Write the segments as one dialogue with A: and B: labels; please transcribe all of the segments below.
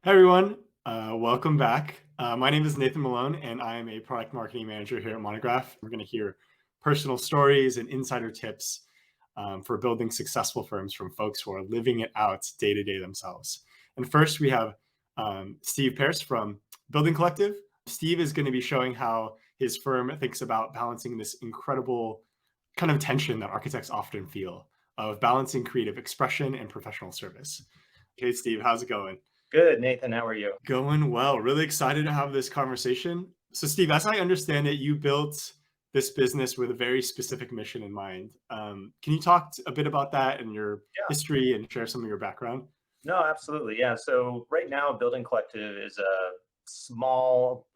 A: Hi, everyone. Welcome back. My name is Nathan Malone, and I am a product marketing manager here at Monograph. We're going to hear personal stories and insider tips for building successful firms from folks who are living it out day to day themselves. And first, we have Steve Perce from Bldg.Collective. Steve is going to be showing how his firm thinks about balancing this incredible kind of tension that architects often feel of balancing creative expression and professional service. Hey, Steve, how's it going?
B: Good, Nathan. How are you?
A: Going well. Really excited to have this conversation. So, Steve, as I understand it, you built this business with a very specific mission in mind. Can you talk a bit about that and your
B: Yeah.
A: history and share some of your background?
B: No, absolutely. Yeah. So right now, Bldg.Collective is a small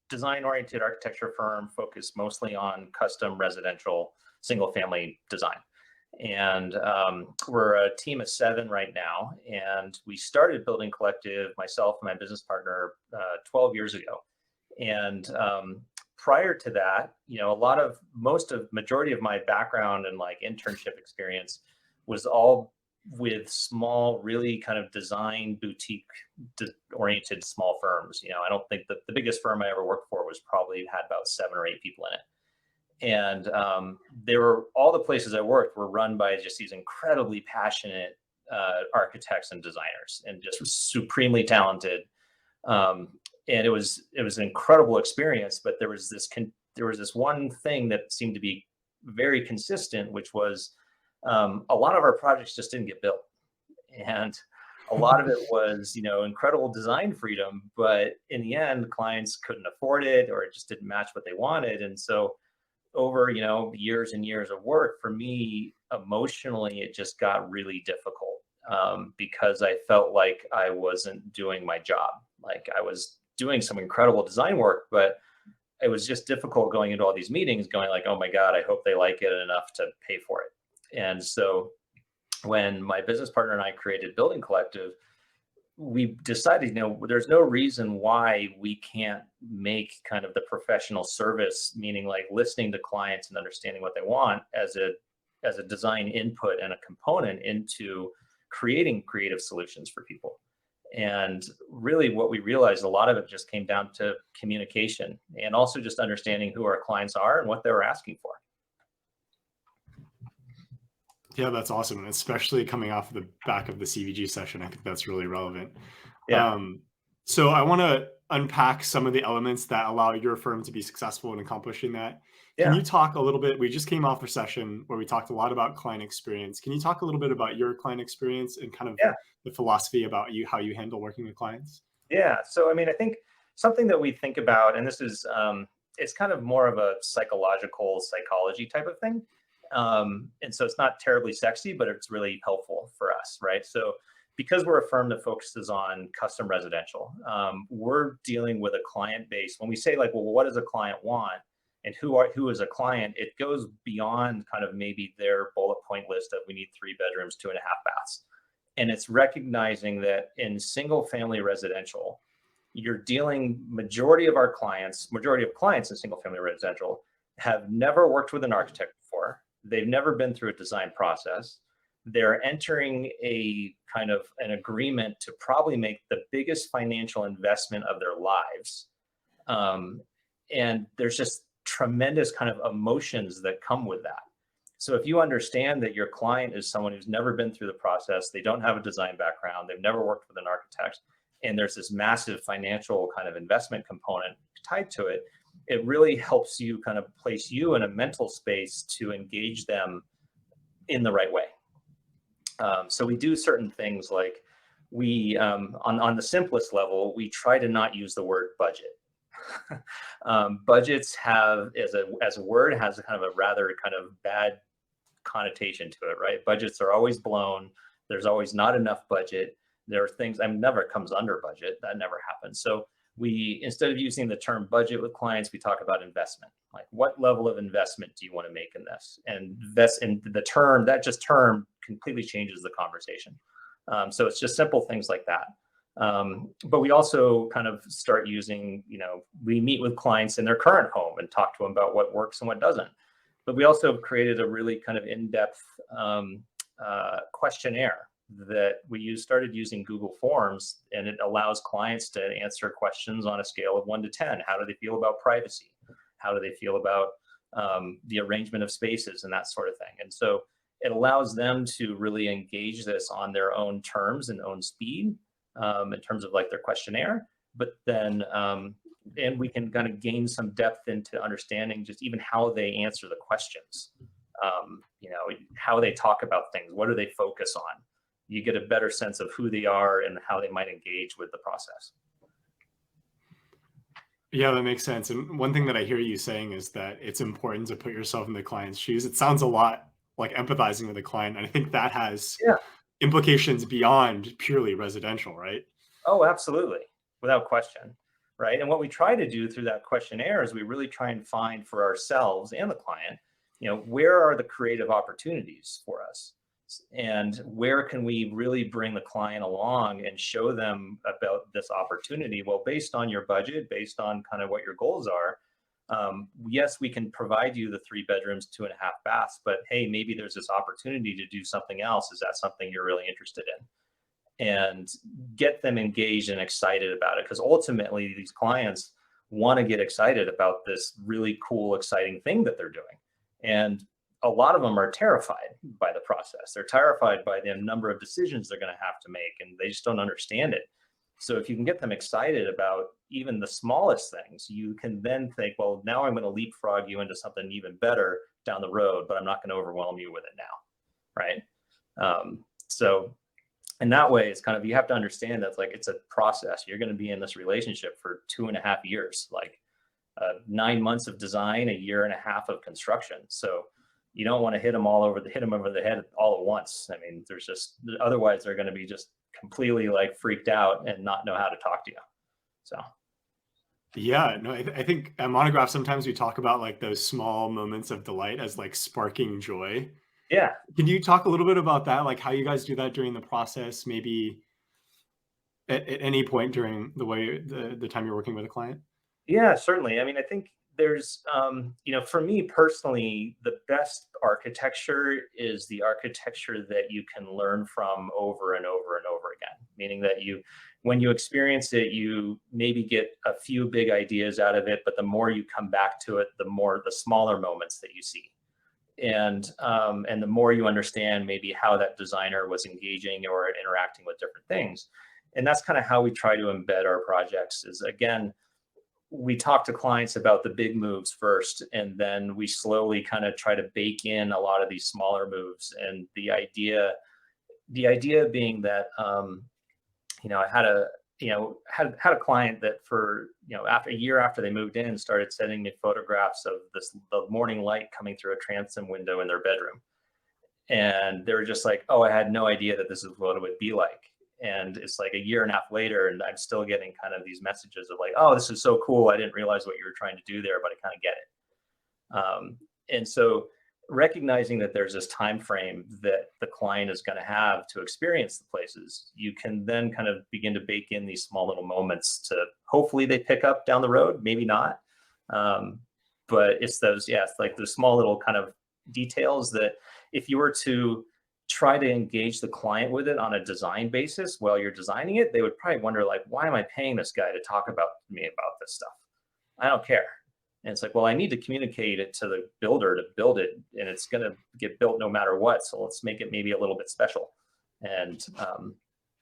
B: design-oriented architecture firm focused mostly on custom residential single-family design. And we're a team of 7 right now. And we started Bldg.Collective, myself and my business partner, 12 years ago. And prior to that, majority of my background and like internship experience was all with small, really kind of design boutique oriented small firms. I don't think that the biggest firm I ever worked for was probably had about 7 or 8 people in it. And they were all the places I worked were run by just these incredibly passionate architects and designers, and just supremely talented. Um, and it was an incredible experience. But there was this one thing that seemed to be very consistent, which was a lot of our projects just didn't get built, and a lot of it was incredible design freedom, but in the end, clients couldn't afford it, or it just didn't match what they wanted. And so over years and years of work, for me emotionally it just got really difficult, because I felt like I wasn't doing my job. Like, I was doing some incredible design work, but it was just difficult going into all these meetings going like, oh my god, I hope they like it enough to pay for it. And so when my business partner and I created Bldg.Collective, we decided, there's no reason why we can't make kind of the professional service, meaning like listening to clients and understanding what they want, as a design input and a component into creating creative solutions for people. And really what we realized, a lot of it just came down to communication, and also just understanding who our clients are and what they were asking for.
A: Yeah, that's awesome. And especially coming off the back of the CVG session, I think that's really relevant.
B: Yeah.
A: Um, so I want to unpack some of the elements that allow your firm to be successful in accomplishing that. Can
B: Yeah.
A: you talk a little bit? We just came off a session where we talked a lot about client experience. Can you talk a little bit about your client experience and kind of
B: Yeah.
A: the philosophy about how you handle working with clients?
B: Yeah. So, I mean, I think something that we think about, and this is, it's kind of more of a psychology type of thing. And so it's not terribly sexy, but it's really helpful for us, right? So, because we're a firm that focuses on custom residential, we're dealing with a client base. When we say like, well, what does a client want, and who is a client? It goes beyond kind of maybe their bullet point list of we need 3 bedrooms, 2.5 baths. And it's recognizing that in single family residential, you're dealing majority of clients in single family residential have never worked with an architect before. They've never been through a design process. They're entering a kind of an agreement to probably make the biggest financial investment of their lives. Um, and there's just tremendous kind of emotions that come with that. So if you understand that your client is someone who's never been through the process, they don't have a design background, they've never worked with an architect, and there's this massive financial kind of investment component tied to it, it really helps you kind of place you in a mental space to engage them in the right way. So we do certain things like on the simplest level, we try to not use the word budget. Budgets have, as a word, has a kind of a rather kind of bad connotation to it, right? Budgets are always blown. There's always not enough budget. There are things, I mean, never comes under budget. That never happens. So we, instead of using the term budget with clients, we talk about investment. Like, what level of investment do you want to make in this? And that's in the term, that just term completely changes the conversation. So it's just simple things like that. But we also kind of start using, we meet with clients in their current home and talk to them about what works and what doesn't. But we also have created a really kind of in-depth questionnaire that we started using Google Forms, and it allows clients to answer questions on a scale of 1 to 10. How do they feel about privacy? How do they feel about the arrangement of spaces and that sort of thing? And so it allows them to really engage this on their own terms and own speed, in terms of like their questionnaire. But then, and we can kind of gain some depth into understanding just even how they answer the questions, how they talk about things, what do they focus on. You get a better sense of who they are and how they might engage with the process.
A: Yeah, that makes sense. And one thing that I hear you saying is that it's important to put yourself in the client's shoes. It sounds a lot like empathizing with the client. And I think that has
B: Yeah.
A: implications beyond purely residential, right?
B: Oh, absolutely. Without question. Right. And what we try to do through that questionnaire is we really try and find for ourselves and the client, where are the creative opportunities for us? And where can we really bring the client along and show them about this opportunity? Well, based on your budget, based on kind of what your goals are, yes, we can provide you the 3 bedrooms, 2.5 baths, but hey, maybe there's this opportunity to do something else. Is that something you're really interested in? And get them engaged and excited about it, because ultimately these clients want to get excited about this really cool, exciting thing that they're doing. And a lot of them are terrified by the process. They're terrified by the number of decisions they're going to have to make, and they just don't understand it. So if you can get them excited about even the smallest things, you can then think, well, now I'm going to leapfrog you into something even better down the road, but I'm not going to overwhelm you with it now. Right. So in that way, it's kind of, you have to understand that like it's a process. You're going to be in this relationship for 2.5 years, like 9 months of design, 1.5 years of construction. So you don't want to hit them over the head all at once. I mean, there's just, otherwise they're going to be just completely like freaked out and not know how to talk to you. So.
A: Yeah, no, I think at Monograph, sometimes we talk about like those small moments of delight as like sparking joy.
B: Yeah.
A: Can you talk a little bit about that? Like how you guys do that during the process, maybe at any point during the time you're working with a client?
B: Yeah, certainly. I mean, I think there's, for me personally, the best architecture is the architecture that you can learn from over and over and over again. Meaning that when you experience it, you maybe get a few big ideas out of it, but the more you come back to it, the smaller moments that you see. And the more you understand maybe how that designer was engaging or interacting with different things. And that's kind of how we try to embed our projects is, again, we talk to clients about the big moves first, and then we slowly kind of try to bake in a lot of these smaller moves. And the idea being that, I had a client that for, after a year after they moved in, started sending me photographs of the morning light coming through a transom window in their bedroom. And they were just like, oh, I had no idea that this is what it would be like. And it's like 1.5 years later, and I'm still getting kind of these messages of like, oh, this is so cool. I didn't realize what you were trying to do there, but I kind of get it. And so recognizing that there's this time frame that the client is going to have to experience the places, you can then kind of begin to bake in these small little moments to hopefully they pick up down the road, maybe not. But it's it's like the small little kind of details that if you were to try to engage the client with it on a design basis while you're designing it, they would probably wonder like, why am I paying this guy to talk about me about this stuff? I don't care. And it's like, well, I need to communicate it to the builder to build it, and it's going to get built no matter what. So let's make it maybe a little bit special, and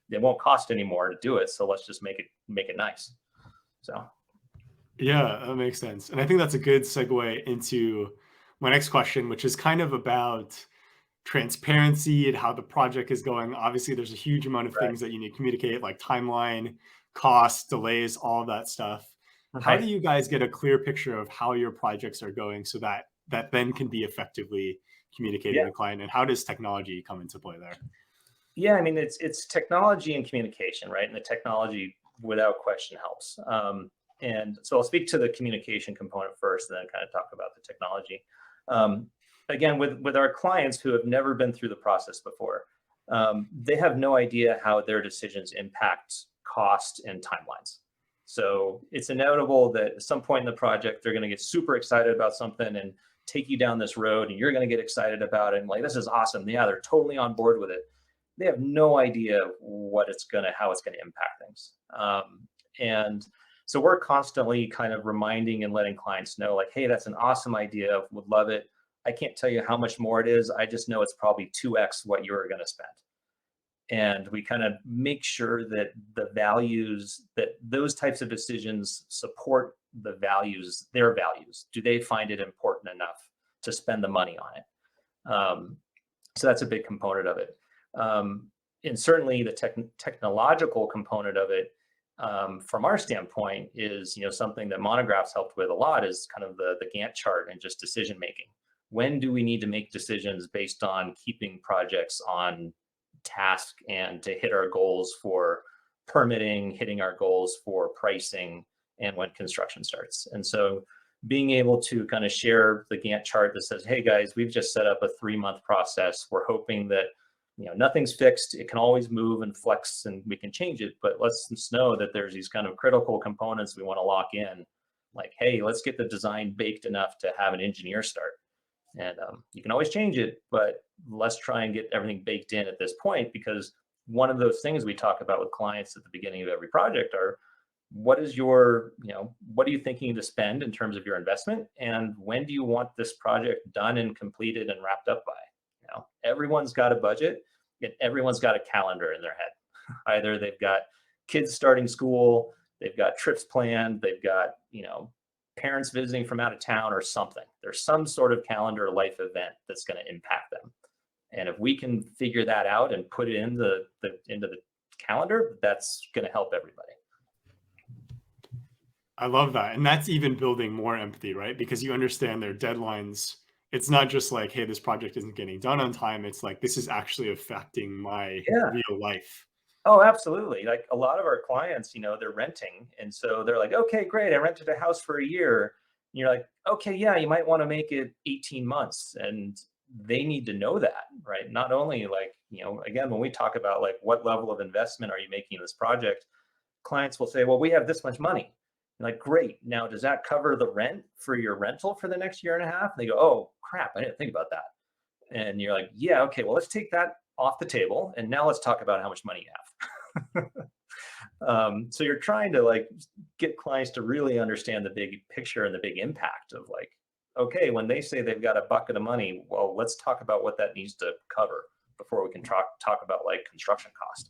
B: it won't cost any more to do it. So let's just make it nice. So.
A: Yeah, that makes sense. And I think that's a good segue into my next question, which is kind of about transparency and how the project is going. Obviously, there's a huge amount of
B: Right.
A: things that you need to communicate, like timeline, costs, delays, all of that stuff. How do
B: Right.
A: you guys get a clear picture of how your projects are going so that then can be effectively communicated to
B: Yeah.
A: the client? And how does technology come into play there?
B: Yeah. I mean, it's technology and communication, right? And the technology, without question, helps. And so I'll speak to the communication component first, and then kind of talk about the technology. Um, Again, with our clients who have never been through the process before, they have no idea how their decisions impact cost and timelines. So it's inevitable that at some point in the project, they're going to get super excited about something and take you down this road, and you're going to get excited about it. And like, this is awesome. Yeah, they're totally on board with it. they have no idea how it's gonna impact things. And so we're constantly kind of reminding and letting clients know, like, hey, that's an awesome idea, would love it. I can't tell you how much more it is. I just know it's probably 2x what you're going to spend. And we kind of make sure that those types of decisions support their values. Do they find it important enough to spend the money on it? So that's a big component of it. And certainly the technological component of it, from our standpoint, is something that Monographs helped with a lot, is kind of the Gantt chart and just decision making. When do we need to make decisions based on keeping projects on task and to hit our goals for permitting, hitting our goals for pricing, and when construction starts? And so being able to kind of share the Gantt chart that says, hey guys, we've just set up a 3-month process. We're hoping that nothing's fixed. It can always move and flex and we can change it, but let's know that there's these kind of critical components we want to lock in. Like, hey, let's get the design baked enough to have an engineer start. And you can always change it, but let's try and get everything baked in at this point, because one of those things we talk about with clients at the beginning of every project are, what are you thinking to spend in terms of your investment? And when do you want this project done and completed and wrapped up by? Everyone's got a budget and everyone's got a calendar in their head. Either they've got kids starting school, they've got trips planned, they've got, parents visiting from out of town or something. There's some sort of calendar life event that's going to impact them. And if we can figure that out and put it into the calendar, that's going to help everybody.
A: I love that. And that's even building more empathy, right? Because you understand their deadlines. It's not just like, hey, this project isn't getting done on time. It's like, this is actually affecting my real life.
B: Oh, absolutely. Like a lot of our clients, they're renting. And so they're like, okay, great. I rented a house for a year. And you're like, okay, yeah, you might want to make it 18 months. And they need to know that, right? Not only like, again, when we talk about like, what level of investment are you making in this project? Clients will say, well, we have this much money. I'm like, great. Now, does that cover the rent for your rental for the next year and a half? And they go, oh, crap, I didn't think about that. And you're like, yeah, okay, well, let's take that off the table. And now let's talk about how much money you have. So you're trying to like get clients to really understand the big picture and the big impact of like, okay, when they say they've got a bucket of money, well, let's talk about what that needs to cover before we can talk about like construction cost.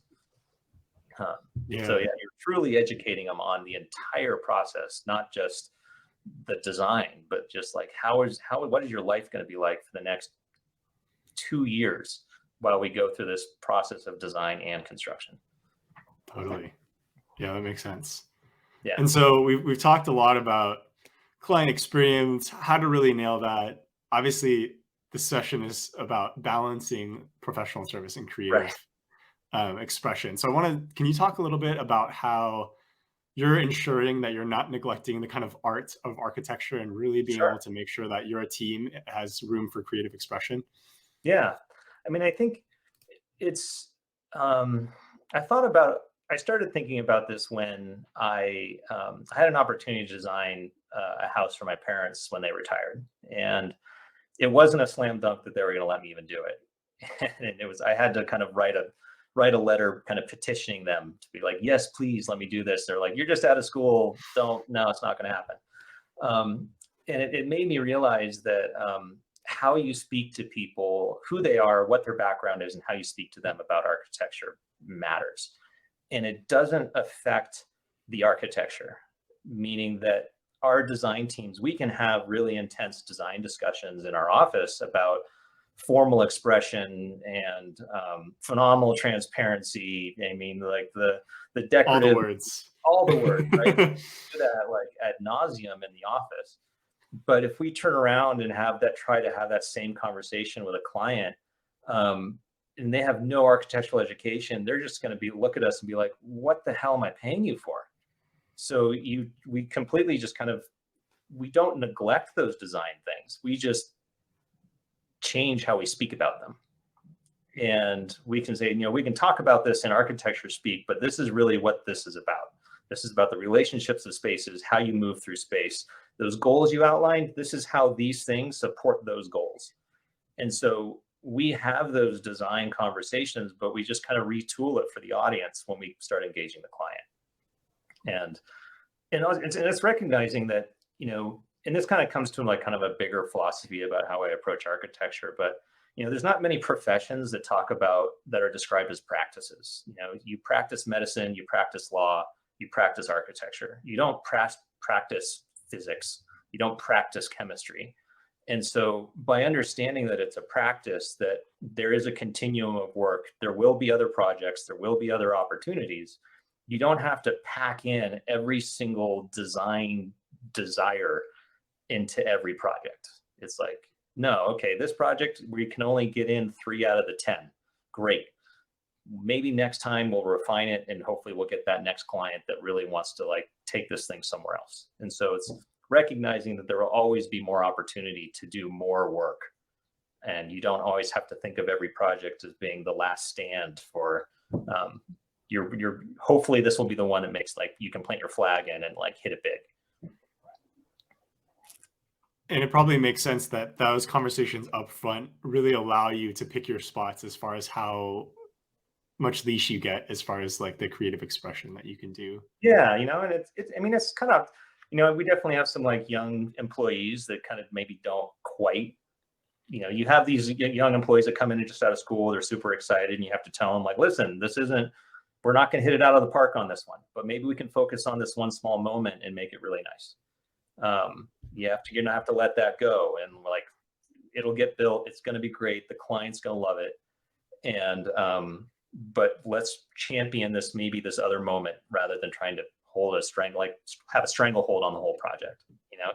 B: So yeah, you're truly educating them on the entire process, not just the design, but just like what is your life going to be like for the next 2 years while we go through this process of design and construction.
A: Totally. Yeah, that makes sense.
B: Yeah.
A: And so we've talked a lot about client experience, how to really nail that. Obviously, this session is about balancing professional service and creative expression. So can you talk a little bit about how you're ensuring that you're not neglecting the kind of art of architecture and really being able to make sure that your team has room for creative expression?
B: Yeah. I mean, I think it's, I started thinking about this when I had an opportunity to design a house for my parents when they retired. And it wasn't a slam dunk that they were going to let me even do it. And I had to kind of write a letter kind of petitioning them to be like, yes, please let me do this. They're like, you're just out of school. No, it's not going to happen. And it made me realize that how you speak to people, who they are, what their background is, and how you speak to them about architecture matters. And it doesn't affect the architecture, meaning that our design teams, we can have really intense design discussions in our office about formal expression and phenomenal transparency. I mean, like the decorative, all the words, right? Do that like ad nauseum in the office. But if we turn around and try to have that same conversation with a client, and they have no architectural education, they're just going to look at us and be like, what the hell am I paying you for? So we completely just we don't neglect those design things. We just change how we speak about them. And we can say, we can talk about this in architecture speak, but this is really what this is about. This is about the relationships of spaces, how you move through space, those goals you outlined. This is how these things support those goals. And so we have those design conversations, but we just kind of retool it for the audience when we start engaging the client. And it's recognizing that, and this kind of comes to like kind of a bigger philosophy about how I approach architecture, but there's not many professions that talk about that are described as practices. You practice medicine, you practice law, you practice architecture. You don't practice physics, you don't practice chemistry. And so by understanding that it's a practice, that there is a continuum of work, there will be other projects, there will be other opportunities. You don't have to pack in every single design desire into every project. It's like, no, okay, this project, we can only get in 3 out of the 10. Great. Maybe next time we'll refine it, and hopefully we'll get that next client that really wants to like take this thing somewhere else. And so it's recognizing that there will always be more opportunity to do more work. And you don't always have to think of every project as being the last stand for your hopefully this will be the one that makes like you can plant your flag in and like hit it big.
A: And it probably makes sense that those conversations up front really allow you to pick your spots as far as how much leash you get as far as like the creative expression that you can do.
B: Yeah, and it's kind of, we definitely have some like young employees that kind of maybe don't quite, you have these young employees that come in just out of school, they're super excited, and you have to tell them like, listen, we're not going to hit it out of the park on this one, but maybe we can focus on this one small moment and make it really nice. You're gonna have to let that go, and like it'll get built, it's going to be great, the client's going to love it, and but let's champion this other moment rather than trying to have a stranglehold on the whole project.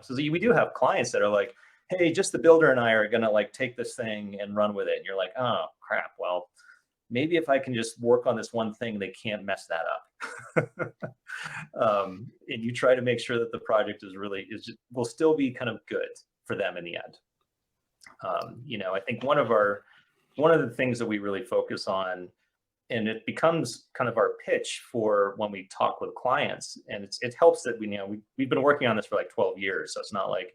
B: So we do have clients that are like, hey, just the builder and I are going to like take this thing and run with it, and you're like, oh crap, well maybe if I can just work on this one thing, they can't mess that up. And you try to make sure that the project will still be kind of good for them in the end. I think one of the things that we really focus on, and it becomes kind of our pitch for when we talk with clients, and it helps that we've been working on this for like 12 years. So it's not like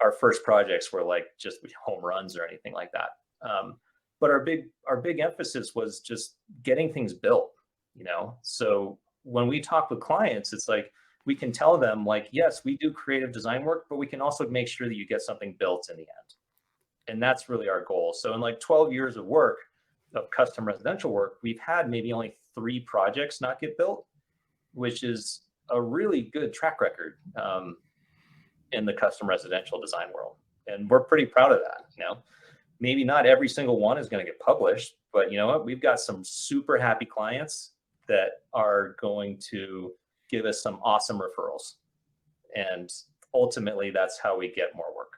B: our first projects were like just home runs or anything like that. But our big emphasis was just getting things built, So when we talk with clients, it's like we can tell them like, yes, we do creative design work, but we can also make sure that you get something built in the end. And that's really our goal. So in like 12 years of work, of custom residential work, we've had maybe only 3 projects not get built, which is a really good track record in the custom residential design world. And we're pretty proud of that, Maybe not every single one is going to get published, but you know what? We've got some super happy clients that are going to give us some awesome referrals. And ultimately, that's how we get more work.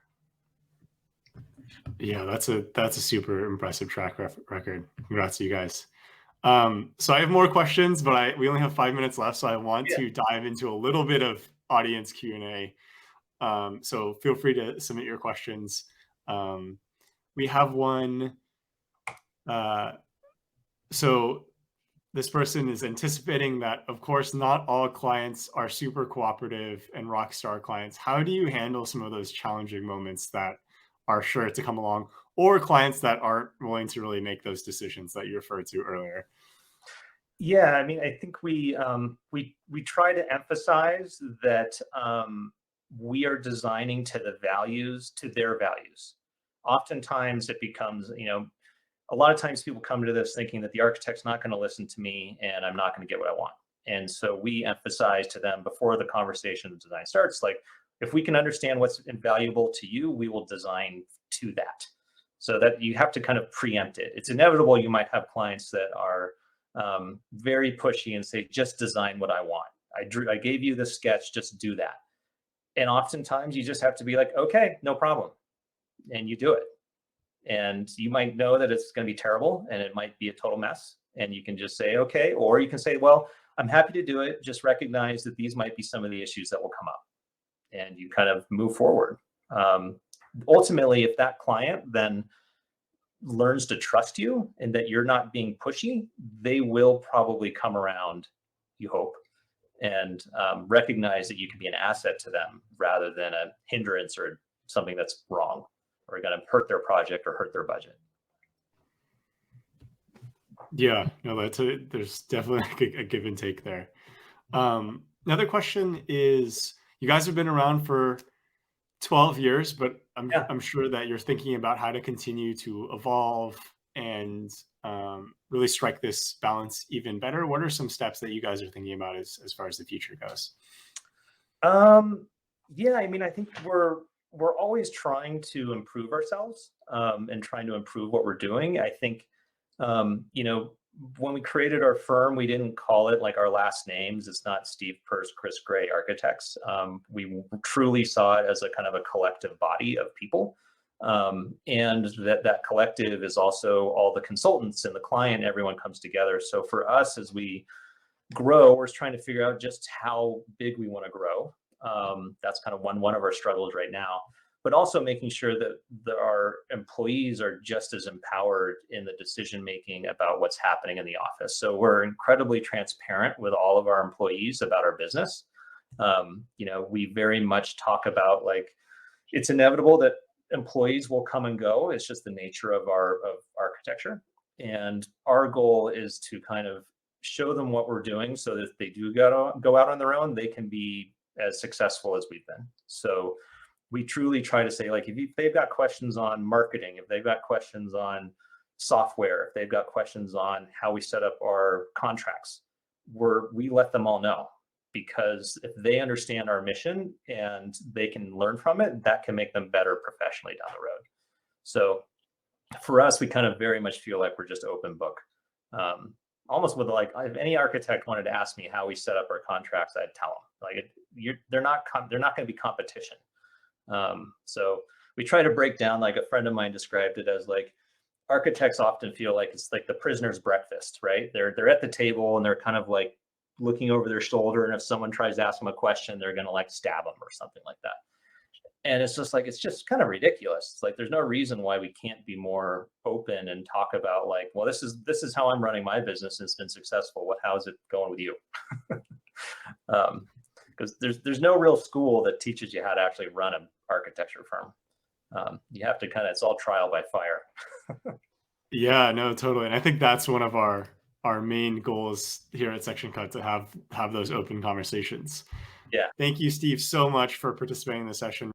A: Yeah, that's a super impressive track record. Congrats to you guys. So I have more questions, but we only have 5 minutes left, so I want to dive into a little bit of audience Q&A. So feel free to submit your questions. We have one. So this person is anticipating that, of course, not all clients are super cooperative and rock star clients. How do you handle some of those challenging moments that are sure to come along, or clients that aren't willing to really make those decisions that you referred to earlier?
B: Yeah, I mean, I think we try to emphasize that we are designing to their values. Oftentimes it becomes, a lot of times people come to this thinking that the architect's not going to listen to me and I'm not going to get what I want. And so we emphasize to them before the conversation of design starts, like, if we can understand what's invaluable to you, we will design to that. So that you have to kind of preempt it. It's inevitable you might have clients that are very pushy and say, just design what I want. I gave you the sketch, just do that. And oftentimes you just have to be like, okay, no problem. And you do it. And you might know that it's going to be terrible and it might be a total mess. And you can just say, okay, or you can say, well, I'm happy to do it. Just recognize that these might be some of the issues that will come up. And you kind of move forward. Ultimately, if that client then learns to trust you and that you're not being pushy, they will probably come around, you hope, and recognize that you can be an asset to them rather than a hindrance or something that's wrong or going to hurt their project or hurt their budget.
A: Yeah, no, there's definitely like a give and take there. Another question is, you guys have been around for 12 years, but
B: Yeah.
A: I'm sure that you're thinking about how to continue to evolve and really strike this balance even better. What are some steps that you guys are thinking about as far as the future goes?
B: Um, yeah, I mean, I think we're always trying to improve ourselves, and trying to improve what we're doing. I think, you know, when we created our firm, we didn't call it like our last names. It's not Steve Perce, Chris Gray Architects. We truly saw it as a kind of a collective body of people. And that collective is also all the consultants and the client, everyone comes together. So for us, as we grow, we're trying to figure out just how big we want to grow. That's kind of one of our struggles right now, but also making sure that our employees are just as empowered in the decision making about what's happening in the office. So we're incredibly transparent with all of our employees about our business. We very much talk about, like, it's inevitable that employees will come and go. It's just the nature of our of architecture. And our goal is to kind of show them what we're doing so that if they do go out on their own, they can be as successful as we've been. So we truly try to say, like, if they've got questions on marketing, if they've got questions on software, if they've got questions on how we set up our contracts, we let them all know, because if they understand our mission and they can learn from it, that can make them better professionally down the road. So for us, we kind of very much feel like we're just open book. Um, Almost with, like, if any architect wanted to ask me how we set up our contracts, I'd tell them, like, they're not going to be competition. So we try to break down, like, a friend of mine described it as, like, architects often feel like it's like the prisoner's breakfast, right? They're at the table and they're kind of like looking over their shoulder, and if someone tries to ask them a question, they're going to like stab them or something like that. And it's just like, it's just kind of ridiculous. It's like there's no reason why we can't be more open and talk about, like, well, this is how I'm running my business and it's been successful. How is it going with you? Because there's no real school that teaches you how to actually run an architecture firm. You have to kind of, it's all trial by fire.
A: Yeah, no, totally. And I think that's one of our main goals here at Section Cut, to have those open conversations.
B: Yeah.
A: Thank you, Steve, so much for participating in the session.